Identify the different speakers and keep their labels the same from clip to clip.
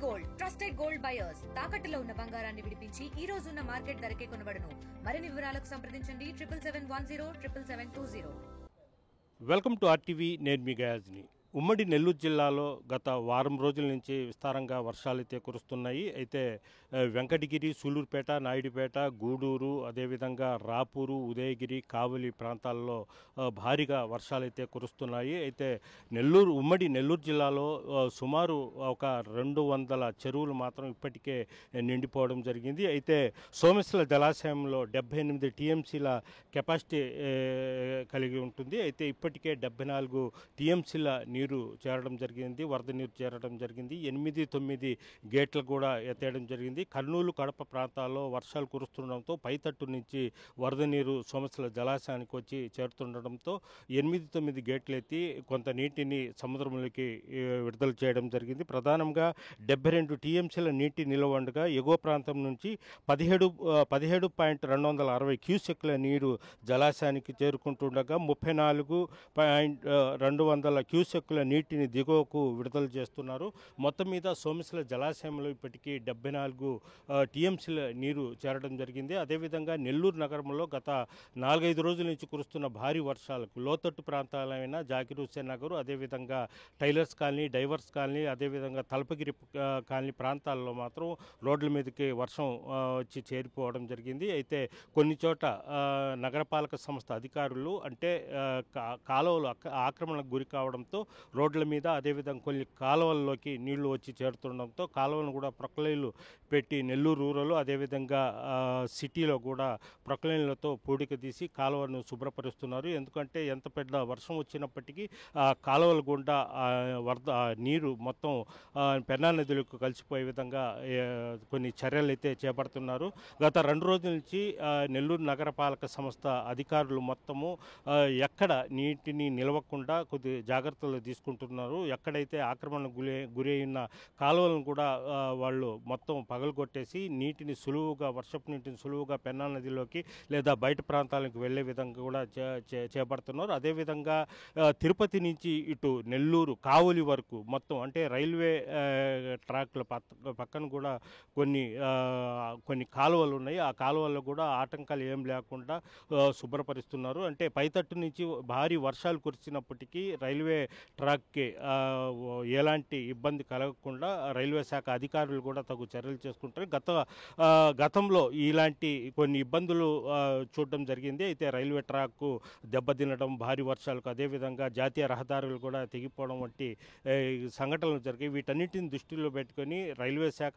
Speaker 1: Gold trusted gold buyers తాకట్టులో ఉన్న బంగారాన్ని విడిపించి ఈ రోజు ఉన్న మార్కెట్ ధరకే కొనబడును. మరిన్ని వివరాలకు సంప్రదించండి 77107720.
Speaker 2: Welcome to RTV. నేను మీ గయాజ్ని. ఉమ్మడి నెల్లూరు జిల్లాలో గత వారం రోజుల నుంచి విస్తారంగా వర్షాలైతే కురుస్తున్నాయి. అయితే వెంకటగిరి, సూలూరుపేట, నాయుడుపేట, గూడూరు, అదేవిధంగా రాపూరు, ఉదయగిరి, కావలి ప్రాంతాల్లో భారీగా వర్షాలైతే కురుస్తున్నాయి. అయితే ఉమ్మడి నెల్లూరు జిల్లాలో సుమారు ఒక 200 చెరువులు మాత్రం ఇప్పటికే నిండిపోవడం జరిగింది. అయితే సోమశిల జలాశయంలో 78 టీఎంసీల కెపాసిటీ కలిగి ఉంటుంది. అయితే ఇప్పటికే 74 టీఎంసీల నీరు చేరడం జరిగింది, వరద నీరు చేరడం జరిగింది. 8-9 గేట్లు కూడా ఎత్తేయడం జరిగింది. కర్నూలు, కడప ప్రాంతాల్లో వర్షాలు కురుస్తుండడంతో పైతట్టు నుంచి వరద నీరు సోమశిల జలాశయానికి వచ్చి చేరుతుండడంతో 8-9 గేట్లు ఎత్తి కొంత నీటిని సముద్రంలోకి విడుదల చేయడం జరిగింది. ప్రధానంగా 72 టీఎంసీల నీటి నిల్వ ఉండగా ఎగువ ప్రాంతం నుంచి 17.260 క్యూసెక్ల నీరు జలాశయానికి చేరుకుంటుండగా 34.200 క్యూసెక్ల నీటిని దిగువకు విడుదల చేస్తున్నారు. మొత్తం మీద సోమశిల జలాశయంలో ఇప్పటికీ 74 టీఎంసీల నీరు చేరడం జరిగింది. అదేవిధంగా నెల్లూరు నగరంలో గత 4-5 రోజుల నుంచి కురుస్తున్న భారీ వర్షాలకు లోతట్టు ప్రాంతాలైన జాకిర్ హుస్సేన్ నగర్, అదేవిధంగా టైలర్స్ కాలనీ, డైవర్స్ కాలనీ, అదేవిధంగా తలపగిరి కాలనీ ప్రాంతాల్లో మాత్రం రోడ్ల మీదకి వర్షం వచ్చి చేరిపోవడం జరిగింది. అయితే కొన్ని చోట నగరపాలక సంస్థ అధికారులు అంటే కాలువలు ఆక్రమణకు గురి కావడంతో రోడ్ల మీద, అదేవిధంగా కొన్ని కాలువల్లోకి నీళ్లు వచ్చి చేరుతుండడంతో కాలువలను కూడా ప్రొక్లైన్లు పెట్టి నెల్లూరు రూరల్, అదేవిధంగా సిటీలో కూడా ప్రొక్లైన్లతో పూడిక తీసి కాలువను శుభ్రపరుస్తున్నారు. ఎందుకంటే ఎంత పెద్ద వర్షం వచ్చినప్పటికీ కాలువల గుండా నీరు మొత్తం పెన్నా నదిలకు కలిసిపోయే విధంగా కొన్ని చర్యలు అయితే చేపడుతున్నారు. గత 2 రోజుల నుంచి నెల్లూరు నగరపాలక సంస్థ అధికారులు మొత్తము ఎక్కడ నీటిని నిలవకుండా కొద్ది జాగ్రత్తలు తీసుకుంటున్నారు. ఎక్కడైతే ఆక్రమణకు గురి అయిన కాలువలను కూడా వాళ్ళు మొత్తం పగలగొట్టేసి నీటిని సులువుగా, వర్షపు నీటిని సులువుగా పెన్నా నదిలోకి లేదా బయట ప్రాంతాలకు వెళ్లే విధంగా కూడా చేపడుతున్నారు. అదేవిధంగా తిరుపతి నుంచి ఇటు నెల్లూరు, కావలి వరకు మొత్తం అంటే రైల్వే ట్రాక్ల పక్కన కూడా కొన్ని కాలువలు ఉన్నాయి. ఆ కాలువల్లో కూడా ఆటంకాలు ఏం లేకుండా శుభ్రపరుస్తున్నారు. అంటే పైతట్టు నుంచి భారీ వర్షాలు కురిసినప్పటికీ రైల్వే ట్రాక్కి ఎలాంటి ఇబ్బంది కలగకుండా రైల్వే శాఖ అధికారులు కూడా తగు చర్యలు చేసుకుంటారు. గతంలో ఇలాంటి కొన్ని ఇబ్బందులు చూడడం జరిగింది. అయితే రైల్వే ట్రాక్ దెబ్బతినడం, భారీ వర్షాలకు, అదేవిధంగా జాతీయ రహదారులు కూడా తెగిపోవడం వంటి సంఘటనలు జరిగాయి. వీటన్నిటిని దృష్టిలో పెట్టుకొని రైల్వే శాఖ,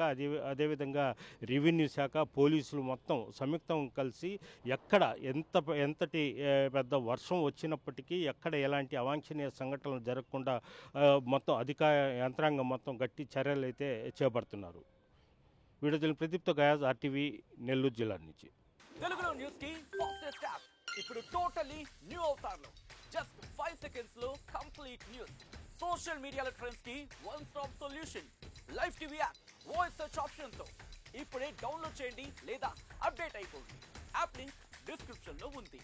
Speaker 2: అదేవిధంగా రెవెన్యూ శాఖ, పోలీసులు మొత్తం సంయుక్తం కలిసి ఎక్కడ ఎంతటి పెద్ద వర్షం వచ్చినప్పటికీ ఎక్కడ ఎలాంటి అవాంఛనీయ సంఘటనలు జరగకుండా మొత్తం అధికార యంత్రాంగం మొత్తం గట్టి చర్యలు అయితే చేపడుతున్నారు. వీడియో ప్రదీప్తో గయాజ్, ఆర్టీవీ, నెల్లూరు జిల్లా నుంచి.
Speaker 3: తెలుగులో న్యూస్ కి ఫాస్టెస్ట్ యాప్ ఇప్పుడు టోటల్లీ న్యూ అవతార్లో జస్ట్ 5 seconds లో కంప్లీట్ న్యూస్. సోషల్ మీడియాలో ట్రెండ్స్ కి one stop solution. Live TV app voice search option తో ఇప్పుడే డౌన్లోడ్ చేయండి లేదా అప్డేట్ అయిపోండి. యాప్ లింక్ డిస్క్రిప్షన్ లో ఉంది.